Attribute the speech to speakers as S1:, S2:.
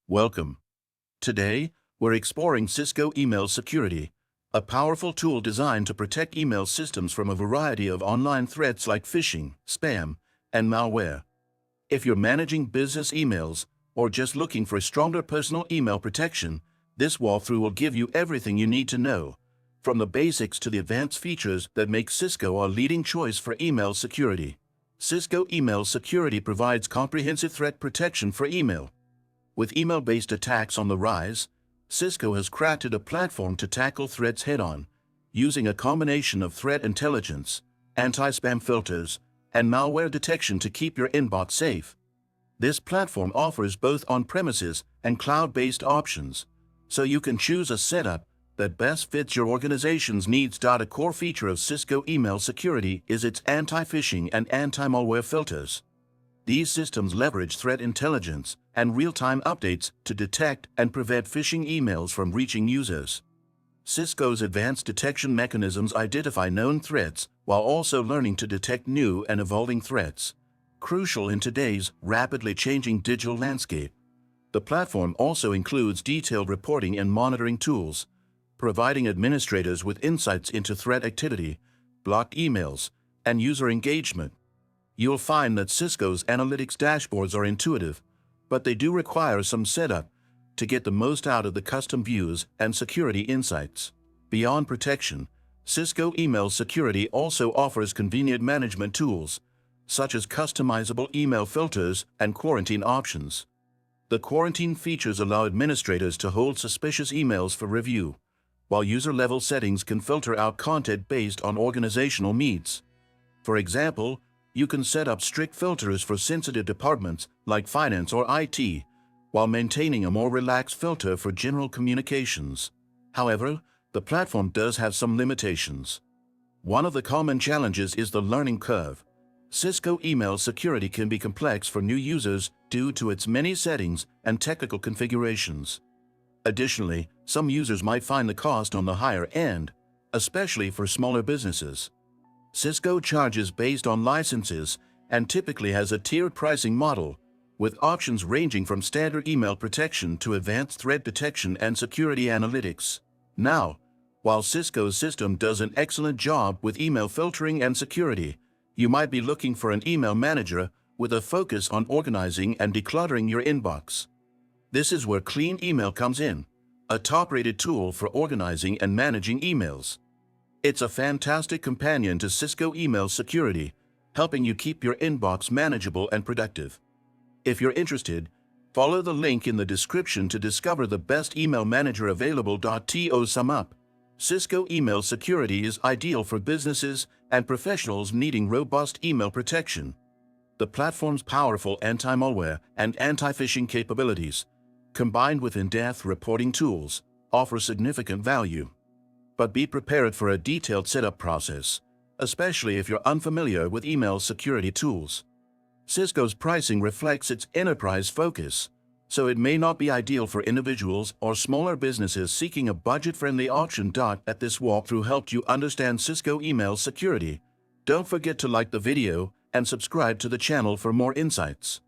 S1: Welcome. Today, we're exploring Cisco Email Security, a powerful tool designed to protect email systems from a variety of online threats like phishing, spam, and malware. If you're managing business emails or just looking for stronger personal email protection, this walkthrough will give you everything you need to know, from the basics to the advanced features that make Cisco our leading choice for email security. Cisco Email Security provides comprehensive threat protection for email. With email-based attacks on the rise, Cisco has crafted a platform to tackle threats head-on, using a combination of threat intelligence, anti-spam filters, and malware detection to keep your inbox safe. This platform offers both on-premises and cloud-based options, so you can choose a setup that best fits your organization's needs. A core feature of Cisco Email Security is its anti-phishing and anti-malware filters. These systems leverage threat intelligence and real-time updates to detect and prevent phishing emails from reaching users. Cisco's advanced detection mechanisms identify known threats while also learning to detect new and evolving threats, crucial in today's rapidly changing digital landscape. The platform also includes detailed reporting and monitoring tools, providing administrators with insights into threat activity, blocked emails, and user engagement. You'll find that Cisco's analytics dashboards are intuitive, but they do require some setup to get the most out of the custom views and security insights. Beyond protection, Cisco Email Security also offers convenient management tools, such as customizable email filters and quarantine options. The quarantine features allow administrators to hold suspicious emails for review, while user-level settings can filter out content based on organizational needs. For example, you can set up strict filters for sensitive departments like finance or IT, while maintaining a more relaxed filter for general communications. However, the platform does have some limitations. One of the common challenges is the learning curve. Cisco Email Security can be complex for new users due to its many settings and technical configurations. Additionally, some users might find the cost on the higher end, especially for smaller businesses. Cisco charges based on licenses and typically has a tiered pricing model, with options ranging from standard email protection to advanced threat detection and security analytics. Now, while Cisco's system does an excellent job with email filtering and security, you might be looking for an email manager with a focus on organizing and decluttering your inbox. This is where Clean Email comes in, a top-rated tool for organizing and managing emails. It's a fantastic companion to Cisco Email Security, helping you keep your inbox manageable and productive. If you're interested, follow the link in the description to discover the best email manager available. To sum up, Cisco Email Security is ideal for businesses and professionals needing robust email protection. The platform's powerful anti-malware and anti-phishing capabilities, combined with in-depth reporting tools, offer significant value. But be prepared for a detailed setup process, especially if you're unfamiliar with email security tools. Cisco's pricing reflects its enterprise focus, so it may not be ideal for individuals or smaller businesses seeking a budget-friendly option. At this walkthrough helped you understand Cisco Email Security. Don't forget to like the video and subscribe to the channel for more insights.